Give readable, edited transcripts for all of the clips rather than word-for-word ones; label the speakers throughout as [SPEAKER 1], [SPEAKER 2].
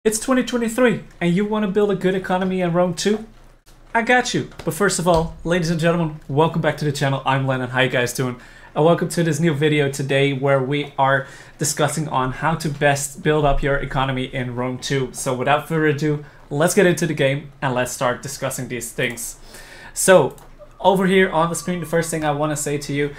[SPEAKER 1] It's 2023 and you want to build a good economy in Rome too? I got you. But first of all, ladies and gentlemen, welcome back to the channel. I'm Lennon. How you guys doing? And welcome to this new video today where we are discussing on how to best build up your economy in Rome 2. So without further ado, let's get into the game and let's start discussing these things. So over here on the screen, the first thing I want to say to you,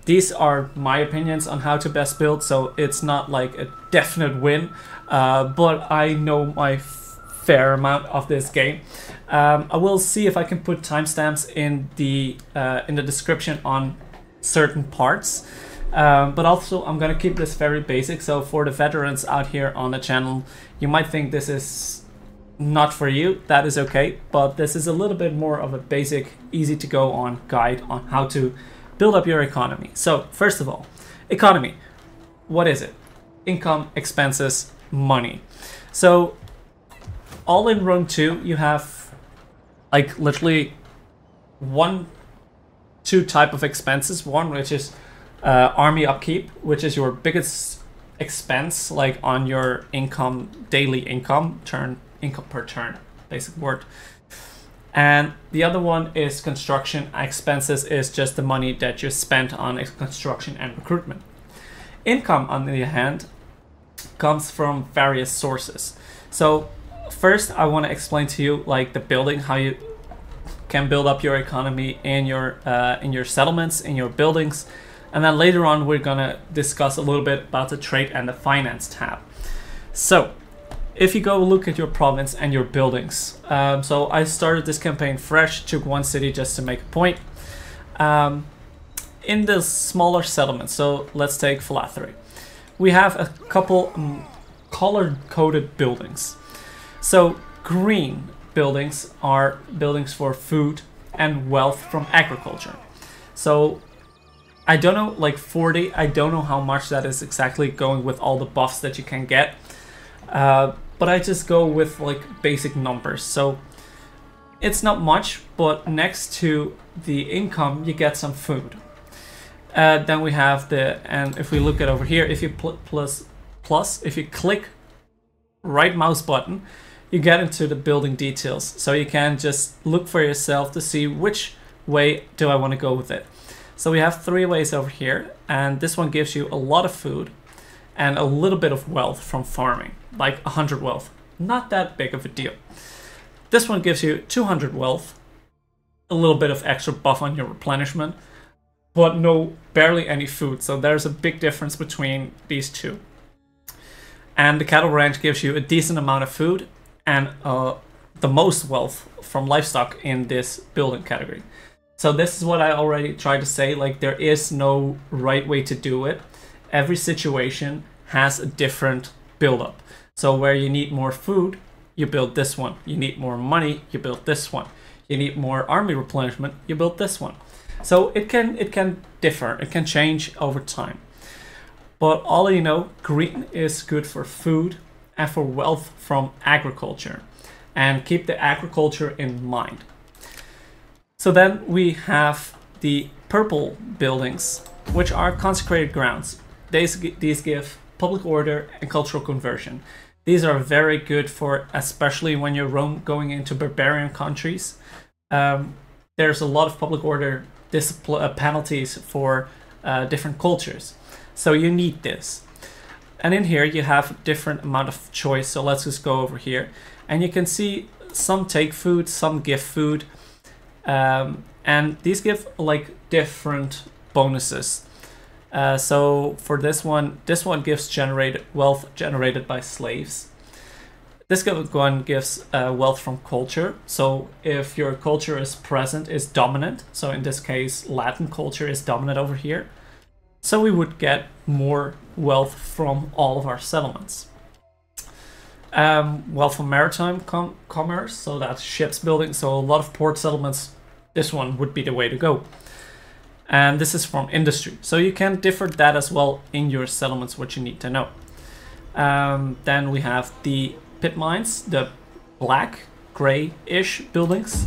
[SPEAKER 1] these are my opinions on how to best build, so it's not like a definite win, but I know my fair amount of this game. I will see if I can put timestamps in the description on certain parts, but also I'm gonna keep this very basic. So for the veterans out here on the channel, you might think this is not for you. That is okay, but this is a little bit more of a basic, easy to go on guide on how to build up your economy. So first of all, economy, what is it? Income, expenses, money. So all in Rome 2 you have like literally two type of expenses. One which is army upkeep, which is your biggest expense, like on your income, daily income per turn, basic word. And the other one is construction expenses, is just the money that you spent on construction and recruitment. Income, on the other hand, comes from various sources. So first I want to explain to you like the building, how you can build up your economy in your settlements, in your buildings, and then later on we're gonna discuss a little bit about the trade and the finance tab. So if you go look at your province and your buildings, so I started this campaign fresh, took one city just to make a point. In the smaller settlements, so let's take Phalathri, we have a couple color-coded buildings. So green buildings are buildings for food and wealth from agriculture. So I don't know, like 40, I don't know how much that is exactly, going with all the buffs that you can get. But I just go with like basic numbers. So it's not much, but next to the income, you get some food. Then we have and if we look at over here, if you if you click right mouse button, you get into the building details. So you can just look for yourself to see which way do I want to go with it. So we have 3 ways over here, and this one gives you a lot of food and a little bit of wealth from farming, like 100 wealth. Not that big of a deal. This one gives you 200 wealth, a little bit of extra buff on your replenishment, but barely any food. So there's a big difference between these two. And the cattle ranch gives you a decent amount of food and the most wealth from livestock in this building category. So this is what I already tried to say, like there is no right way to do it. Every situation has a different build-up. So where you need more food, you build this one. You need more money, you build this one. You need more army replenishment, you build this one. So it can differ, it can change over time. But all you know, green is good for food and for wealth from agriculture. And keep the agriculture in mind. So then we have the purple buildings, which are consecrated grounds. These give public order and cultural conversion. These are very good for, especially when you're going into barbarian countries. There's a lot of public order penalties for different cultures. So you need this. And in here you have a different amount of choice. So let's just go over here. And you can see some take food, some give food. And these give like different bonuses. So for this one gives wealth generated by slaves. This one gives wealth from culture. So if your culture is dominant, so in this case Latin culture is dominant over here, so we would get more wealth from all of our settlements. Wealth from maritime commerce, so that's ships building, so a lot of port settlements, this one would be the way to go. And this is from industry, so you can differ that as well in your settlements, what you need to know. Then we have the pit mines, the black, gray-ish buildings,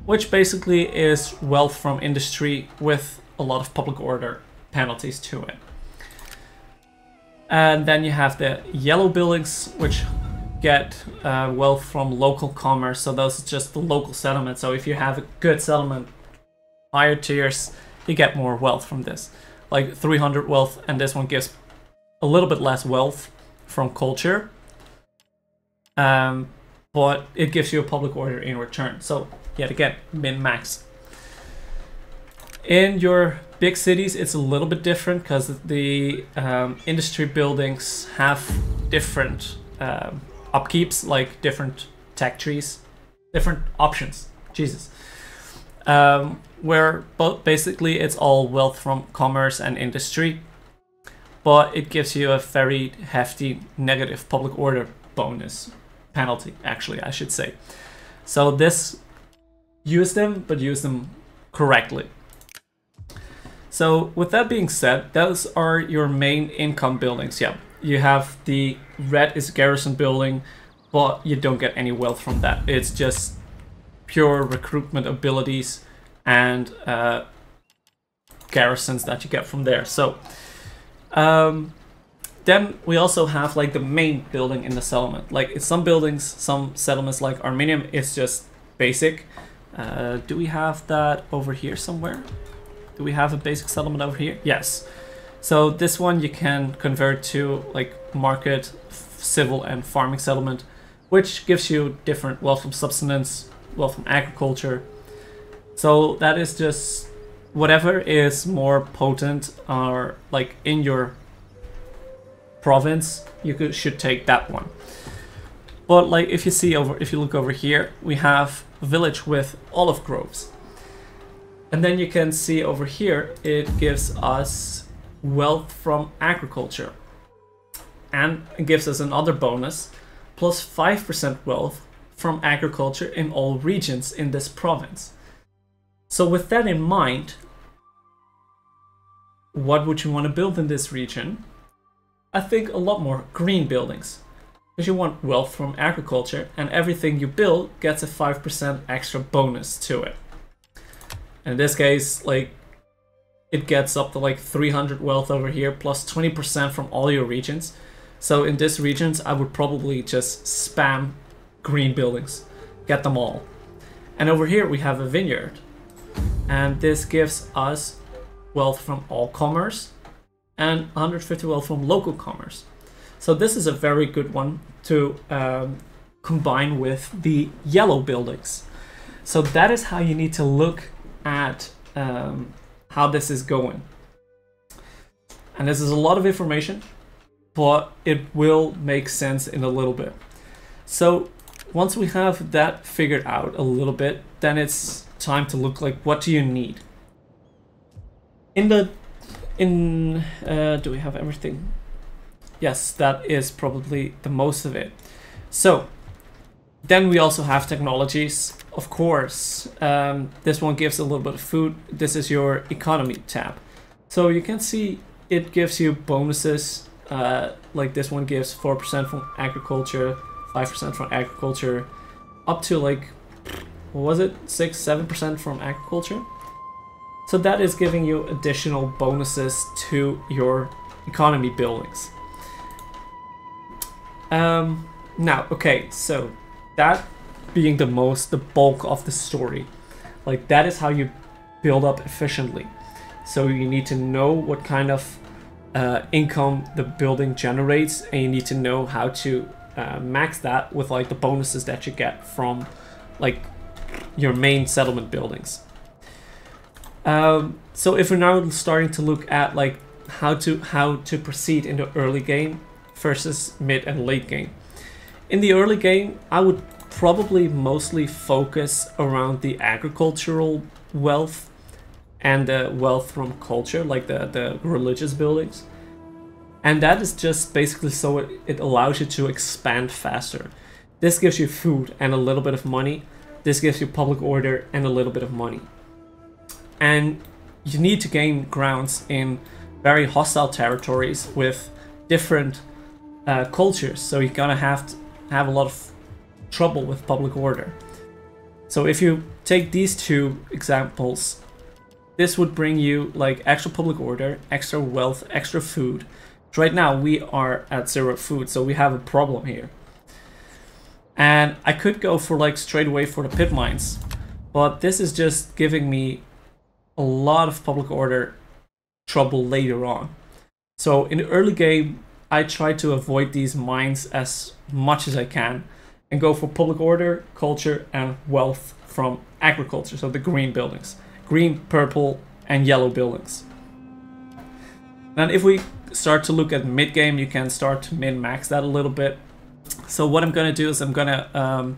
[SPEAKER 1] which basically is wealth from industry with a lot of public order penalties to it. And then you have the yellow buildings, which get wealth from local commerce. So those are just the local settlements. So if you have a good settlement, higher tiers, you get more wealth from this. Like 300 wealth, and this one gives a little bit less wealth from culture. But it gives you a public order in return. So yet again, min-max. In your big cities, it's a little bit different because the industry buildings have different upkeeps, like different tech trees, different options. Jesus. Where both basically it's all wealth from commerce and industry, but it gives you a very hefty negative public order bonus penalty, actually, I should say. So this, use them, but use them correctly. So with that being said, those are your main income buildings. Yeah, you have the red is garrison building, but you don't get any wealth from that. It's just pure recruitment abilities and garrisons that you get from there. So then we also have like the main building in the settlement. Like in some buildings, some settlements like Arminium, it's just basic. Do we have that over here somewhere? Do we have a basic settlement over here? Yes. So this one you can convert to like market, civil and farming settlement, which gives you different wealth from subsistence, wealth from agriculture. So that is just whatever is more potent or like in your province, you should take that one. But like if you look over here, we have a village with olive groves. And then you can see over here, it gives us wealth from agriculture. And it gives us another bonus, plus 5% wealth from agriculture in all regions in this province. So with that in mind, what would you want to build in this region? I think a lot more green buildings. Because you want wealth from agriculture, and everything you build gets a 5% extra bonus to it. In this case, like, it gets up to like 300 wealth over here, plus 20% from all your regions. So in these regions, I would probably just spam green buildings. Get them all. And over here we have a vineyard. And this gives us wealth from all commerce and 150 wealth from local commerce. So this is a very good one to combine with the yellow buildings. So that is how you need to look at how this is going. And this is a lot of information, but it will make sense in a little bit. So once we have that figured out a little bit, then it's time to look like, what do you need? Do we have everything? Yes, that is probably the most of it. So then we also have technologies, of course. This one gives a little bit of food. This is your economy tab. So you can see it gives you bonuses. Like this one gives 4% from agriculture, 5% from agriculture, up to like, what was it? 6-7% from agriculture. So that is giving you additional bonuses to your economy buildings. Now, okay, so that being the bulk of the story, like that is how you build up efficiently. So you need to know what kind of income the building generates, and you need to know how to max that with like the bonuses that you get from like your main settlement buildings. So if we're now starting to look at like how to proceed in the early game versus mid and late game. In the early game, I would probably mostly focus around the agricultural wealth and the wealth from culture, like the religious buildings. And that is just basically so it allows you to expand faster. This gives you food and a little bit of money. This gives you public order and a little bit of money. And you need to gain grounds in very hostile territories with different cultures. So you're gonna have a lot of trouble with public order. So if you take these two examples, this would bring you like extra public order, extra wealth, extra food. Right now we are at 0 food, so we have a problem here. And I could go for like straight away for the pit mines, but this is just giving me a lot of public order trouble later on. So in the early game, I try to avoid these mines as much as I can and go for public order, culture, and wealth from agriculture, so the green buildings. Green, purple, and yellow buildings. Then if we start to look at mid-game, you can start to min-max that a little bit. So what I'm going to do is I'm going to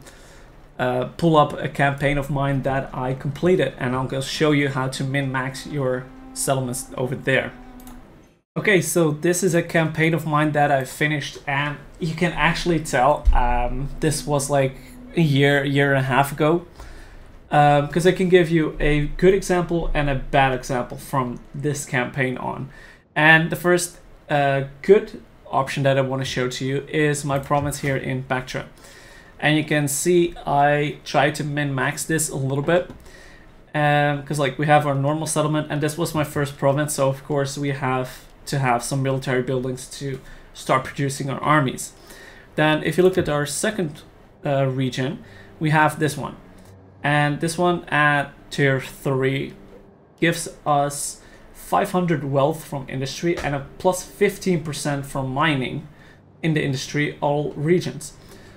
[SPEAKER 1] pull up a campaign of mine that I completed, and I'll go show you how to min-max your settlements over there. Okay, so this is a campaign of mine that I finished, and you can actually tell this was like a year and a half ago, because I can give you a good example and a bad example from this campaign on. And the first good option that I want to show to you is my province here in Bactra. And you can see I try to min-max this a little bit, because like we have our normal settlement, and this was my first province, so of course we have to have some military buildings to start producing our armies. Then if you look at our second region, we have this one, and this one at tier 3 gives us 500 wealth from industry and a plus 15% from mining in the industry all regions.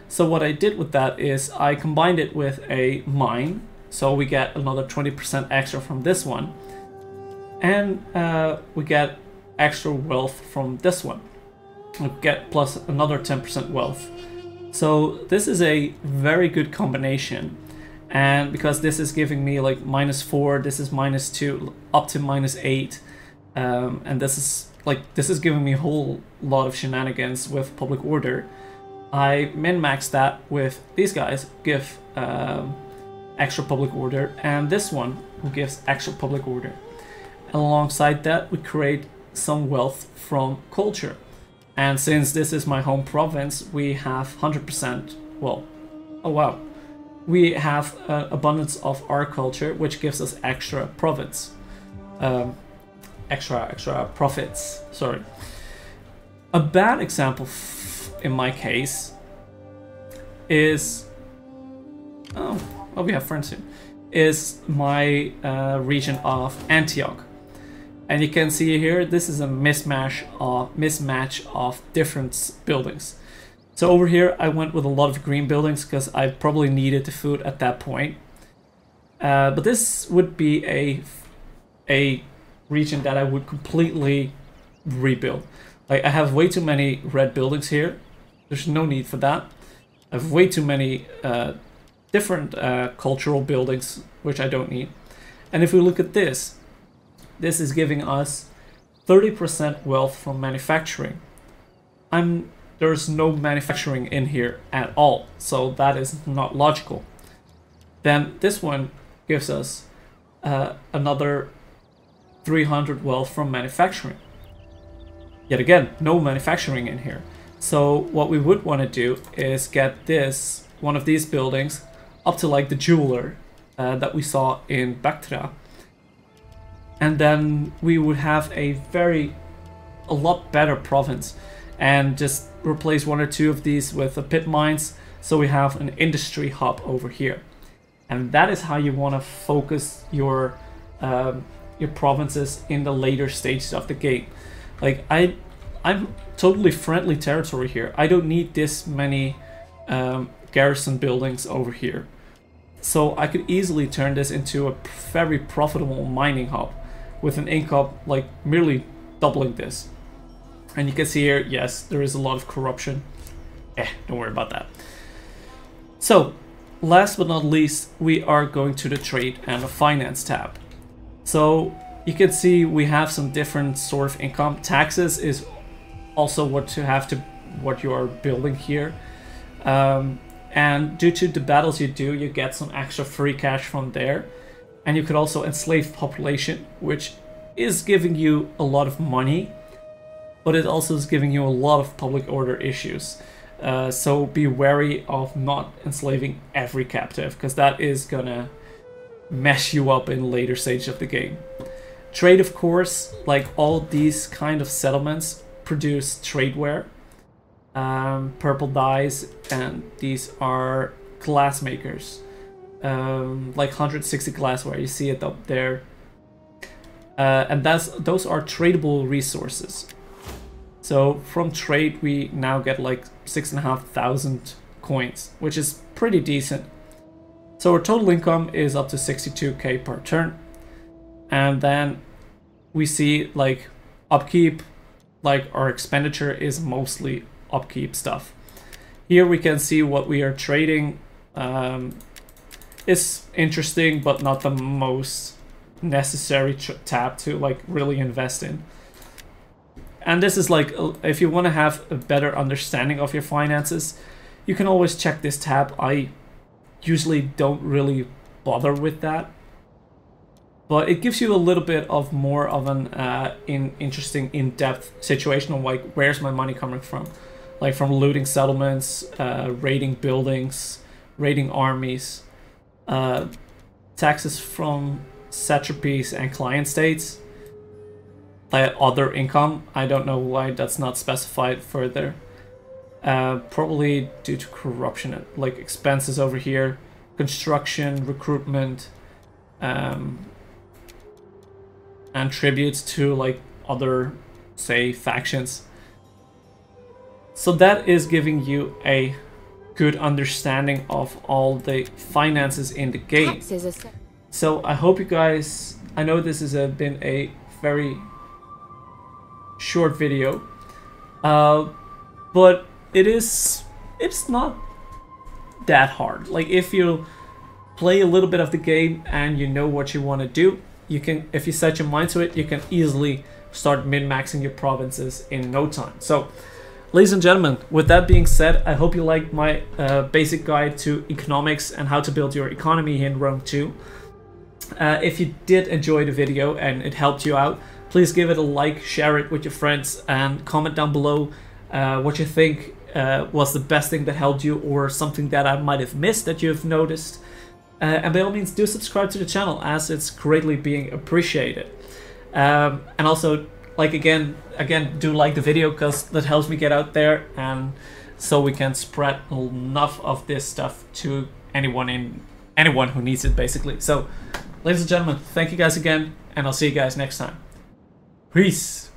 [SPEAKER 1] So what I did with that is I combined it with a mine, so we get another 20% extra from this one, and we get extra wealth from this one. We get plus another 10% wealth. So this is a very good combination, and because this is giving me like -4, this is -2, up to -8, and this is giving me a whole lot of shenanigans with public order. I min-max that with these guys, give extra public order, and this one who gives extra public order. Alongside that, we create some wealth from culture, and since this is my home province, we have 100%, well, oh wow, we have abundance of our culture, which gives us extra province, extra profits, sorry. A bad example in my case is, oh well, we have friends here, is my region of Antioch. And you can see here, this is a mismatch of different buildings. So over here, I went with a lot of green buildings because I probably needed the food at that point. But this would be a region that I would completely rebuild. Like, I have way too many red buildings here. There's no need for that. I have way too many different cultural buildings, which I don't need. And if we look at this, this is giving us 30% wealth from manufacturing. There's no manufacturing in here at all, so that is not logical. Then this one gives us another 300 wealth from manufacturing. Yet again, no manufacturing in here. So what we would want to do is get one of these buildings up to like the jeweler that we saw in Bactra. And then we would have a lot better province, and just replace 1 or 2 of these with the pit mines, so we have an industry hub over here. And that is how you want to focus your provinces in the later stages of the game. Like, I'm totally friendly territory here. I don't need this many garrison buildings over here. So I could easily turn this into a very profitable mining hub with an income like merely doubling this. And you can see here, yes, there is a lot of corruption. Don't worry about that. So, last but not least, we are going to the trade and the finance tab. So you can see we have some different sort of income. Taxes is also what you are building here. And due to the battles you do, you get some extra free cash from there. And you could also enslave population, which is giving you a lot of money, but it also is giving you a lot of public order issues. So be wary of not enslaving every captive, because that is gonna mess you up in later stage of the game. Trade, of course, like all these kind of settlements, produce tradeware. purple dyes, and these are glass makers. Like 160 glassware, you see it up there. And those are tradable resources. So from trade we now get like 6,500 coins, which is pretty decent. So our total income is up to 62k per turn. And then we see like upkeep, like our expenditure is mostly upkeep stuff. Here we can see what we are trading. It's interesting, but not the most necessary tab to like really invest in. And this is like, if you want to have a better understanding of your finances, you can always check this tab. I usually don't really bother with that, but it gives you a little bit of more of an interesting in-depth situation of like, where's my money coming from? Like from looting settlements, raiding buildings, raiding armies, taxes from satrapies and client states, other income. I don't know why that's not specified further. Probably due to corruption, like expenses over here, construction, recruitment, and tributes to like other, say, factions. So that is giving you a good understanding of all the finances in the game. So I hope you guys, I know this has been a very short video, but it's not that hard. Like if you play a little bit of the game and you know what you want to do, you can, if you set your mind to it, you can easily start min-maxing your provinces in no time. So ladies and gentlemen, with that being said, I hope you liked my basic guide to economics and how to build your economy in Rome 2. If you did enjoy the video and it helped you out, please give it a like, share it with your friends, and comment down below what you think was the best thing that helped you, or something that I might have missed that you've noticed. And by all means, do subscribe to the channel, as it's greatly being appreciated. And also, like again, do like the video, because that helps me get out there, and so we can spread enough of this stuff to anyone who needs it, basically. So, ladies and gentlemen, thank you guys again, and I'll see you guys next time. Peace.